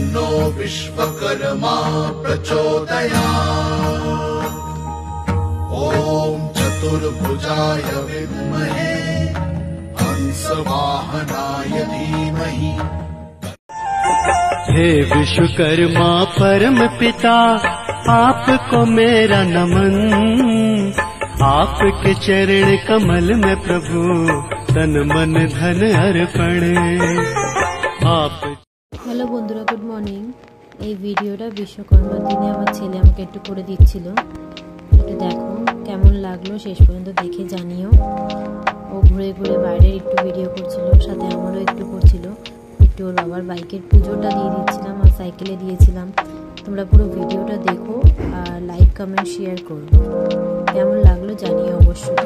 तन्नो विश्वकर्मा प्रचोदयात्। ॐ चतुर्भुजाय विद्महे हंसवाहनाय धीमहि। हे विश्वकर्मा परम पिता, आपको मेरा नमन। आपके चरण कमल में प्रभु तन मन धन अर्पण। आप हेलो बंधुरा, गुड मर्निंग। এই ভিডিওটা বিশ্বকর্মার দিনে আমার ছেলে আমাকে একটু করে দিচ্ছিল। একটু দেখো কেমন লাগলো, শেষ পর্যন্ত দেখে জানিও। ও ঘুরে ঘুরে বাইরের একটু ভিডিও করছিল, সাথে আমারও একটু করছিল। একটু ওর বাবার বাইকের পুজোটা দিয়ে দিচ্ছিলাম আর সাইকেলে দিয়েছিলাম। তোমরা পুরো ভিডিওটা দেখো আর লাইক কমেন্ট শেয়ার করো। কেমন লাগলো জানিও অবশ্যই।